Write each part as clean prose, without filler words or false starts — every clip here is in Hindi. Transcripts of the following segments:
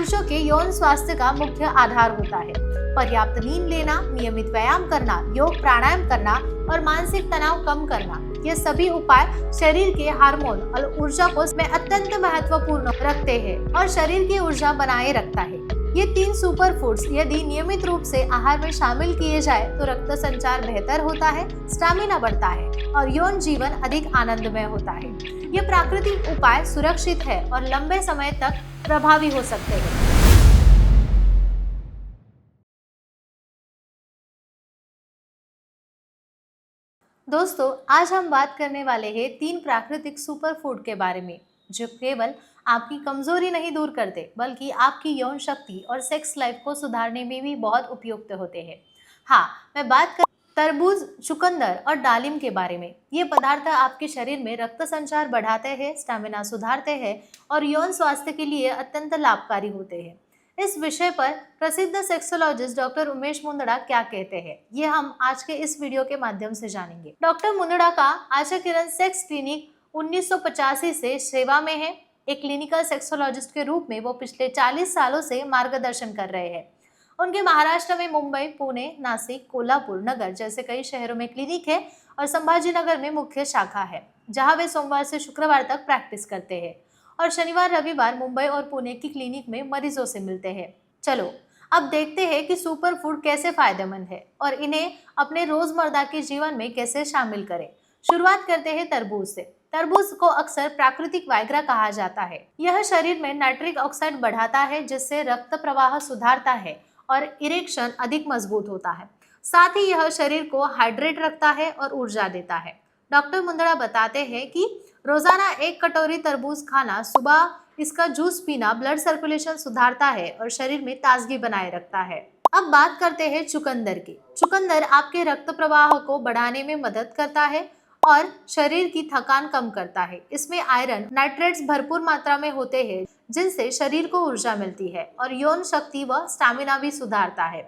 पुरुषों के यौन स्वास्थ्य का मुख्य आधार होता है। पर्याप्त नींद लेना, नियमित व्यायाम करना, योग प्राणायाम करना और मानसिक तनाव कम करना, ये सभी उपाय शरीर के हार्मोन और ऊर्जा को में अत्यंत महत्वपूर्ण रखते हैं और शरीर की ऊर्जा बनाए रखता है। ये 3 सुपर फूड्स यदि नियमित रूप से आहार में शामिल किए जाए तो रक्त संचार बेहतर होता है, स्टैमिना बढ़ता है और यौन जीवन अधिक आनंदमय होता है। ये प्राकृतिक उपाय सुरक्षित है और लंबे समय तक प्रभावी हो सकते हैं। दोस्तों, आज हम बात करने वाले हैं 3 प्राकृतिक सुपर फूड के बारे में, जो केवल आपकी कमजोरी नहीं दूर करते, बल्कि आपकी यौन शक्ति और सेक्स लाइफ को सुधारने में भी बहुत उपयुक्त होते हैं। हाँ, मैं बात कर तरबूज, चुकंदर और दालिम के बारे में। ये पदार्थ आपके शरीर में रक्त संचार बढ़ाते हैं, स्टैमिना सुधारते हैं और यौन स्वास्थ्य के लिए अत्यंत लाभकारी होते हैं। इस विषय पर प्रसिद्ध सेक्सोलॉजिस्ट डॉक्टर उमेश मुंदड़ा क्या कहते हैं, ये हम आज के इस वीडियो के माध्यम से जानेंगे। डॉक्टर मुंदड़ा का आशा किरण सेक्स क्लिनिक 1985 से सेवा में है। एक क्लिनिकल सेक्सोलॉजिस्ट के रूप में वो पिछले 40 सालों से मार्गदर्शन कर रहे हैं। उनके महाराष्ट्र में मुंबई, पुणे, नासिक, कोल्हापुर, नगर जैसे कई शहरों में क्लिनिक है और संभाजी नगर में मुख्य शाखा है, जहां वे सोमवार से शुक्रवार तक प्रैक्टिस करते हैं और शनिवार रविवार मुंबई और पुणे की क्लिनिक में मरीजों से मिलते हैं। चलो अब देखते हैं कि सुपर फूड कैसे फायदेमंद है और इन्हें अपने रोजमर्रा के जीवन में कैसे शामिल करें। शुरुआत करते हैं तरबूज से। तरबूज को अक्सर प्राकृतिक वाइग्रा कहा जाता है। यह शरीर में नाइट्रिक ऑक्साइड बढ़ाता है, जिससे रक्त प्रवाह सुधारता है और इरेक्शन अधिक मजबूत होता है। साथ ही यह शरीर को हाइड्रेट रखता है और ऊर्जा देता है। डॉक्टर मुंदड़ा बताते हैं कि रोजाना 1 कटोरी तरबूज खाना, सुबह इसका जूस पीना ब्लड सर्कुलेशन सुधारता है और शरीर में ताजगी बनाए रखता है। अब बात करते हैं चुकंदर की। चुकंदर आपके रक्त प्रवाह को बढ़ाने में मदद करता है और शरीर की थकान कम करता है। इसमें आयरन, नाइट्रेट्स भरपूर मात्रा में होते हैं, जिनसे शरीर को ऊर्जा मिलती है और यौन शक्ति व स्टैमिना भी सुधारता है।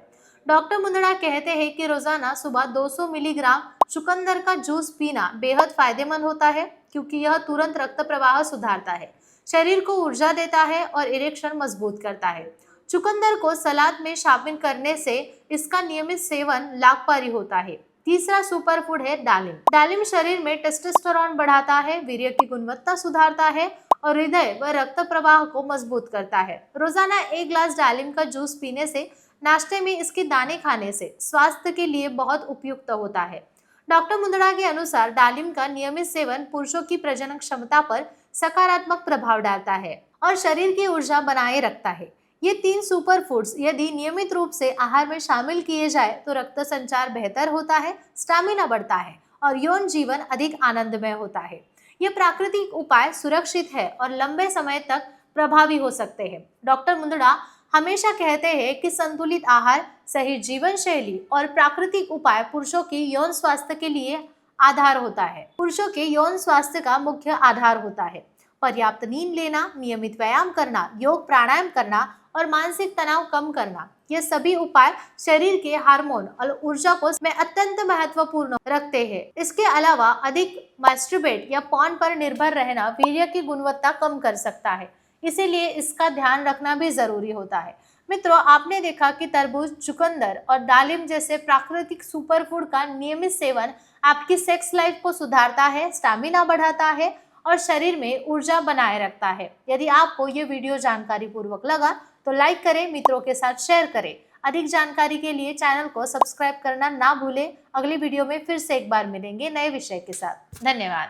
डॉक्टर मुंदड़ा कहते हैं कि रोजाना सुबह 200 मिलीग्राम चुकंदर का जूस पीना बेहद फायदेमंद होता है, क्योंकि यह तुरंत रक्त प्रवाह सुधारता है, शरीर को ऊर्जा देता है और इरेक्शन मजबूत करता है। चुकंदर को सलाद में शामिल करने से इसका नियमित सेवन लाभकारी होता है। तीसरा सुपर फूड है दालिम। दालिम शरीर में टेस्टोस्टेरोन बढ़ाता है, वीर्य की गुणवत्ता सुधारता है और हृदय व रक्त प्रवाह को मजबूत करता है। रोजाना 1 ग्लास दालिम का जूस पीने से, नाश्ते में इसके दाने खाने से स्वास्थ्य के लिए बहुत उपयुक्त होता है। डॉक्टर मुंदड़ा के अनुसार दालिम का नियमित सेवन पुरुषों की प्रजनन क्षमता पर सकारात्मक प्रभाव डालता है और शरीर की ऊर्जा बनाए रखता है। ये 3 सुपर फूड्स यदि नियमित रूप से आहार में शामिल किए जाए तो रक्त संचार बेहतर होता है, स्टैमिना बढ़ता है और यौन जीवन अधिक आनंदमय होता है। ये प्राकृतिक उपाय सुरक्षित है और लंबे समय तक प्रभावी हो सकते हैं। डॉक्टर मुंदड़ा हमेशा कहते हैं कि संतुलित आहार, सही जीवन शैली और प्राकृतिक उपाय पुरुषों के यौन स्वास्थ्य के लिए आधार होता है। पुरुषों के यौन स्वास्थ्य का मुख्य आधार होता है। पर्याप्त नींद लेना, नियमित व्यायाम करना, योग प्राणायाम करना और मानसिक तनाव कम करना, ये सभी उपाय शरीर के हार्मोन और ऊर्जा को में अत्यंत महत्वपूर्ण रखते हैं। इसके अलावा अधिक मास्टरबेट या पॉर्न पर निर्भर रहना वीर्य की गुणवत्ता कम कर सकता है, इसीलिए इसका ध्यान रखना भी जरूरी होता है। मित्रों, आपने देखा कि तरबूज, चुकंदर और दालिम जैसे प्राकृतिक सुपर फूड का नियमित सेवन आपकी सेक्स लाइफ को सुधारता है, स्टैमिना बढ़ाता है और शरीर में ऊर्जा बनाए रखता है। यदि आपको ये वीडियो जानकारी पूर्वक लगा तो लाइक करें, मित्रों के साथ शेयर करें। अधिक जानकारी के लिए चैनल को सब्सक्राइब करना ना भूलें। अगली वीडियो में फिर से एक बार मिलेंगे नए विषय के साथ। धन्यवाद।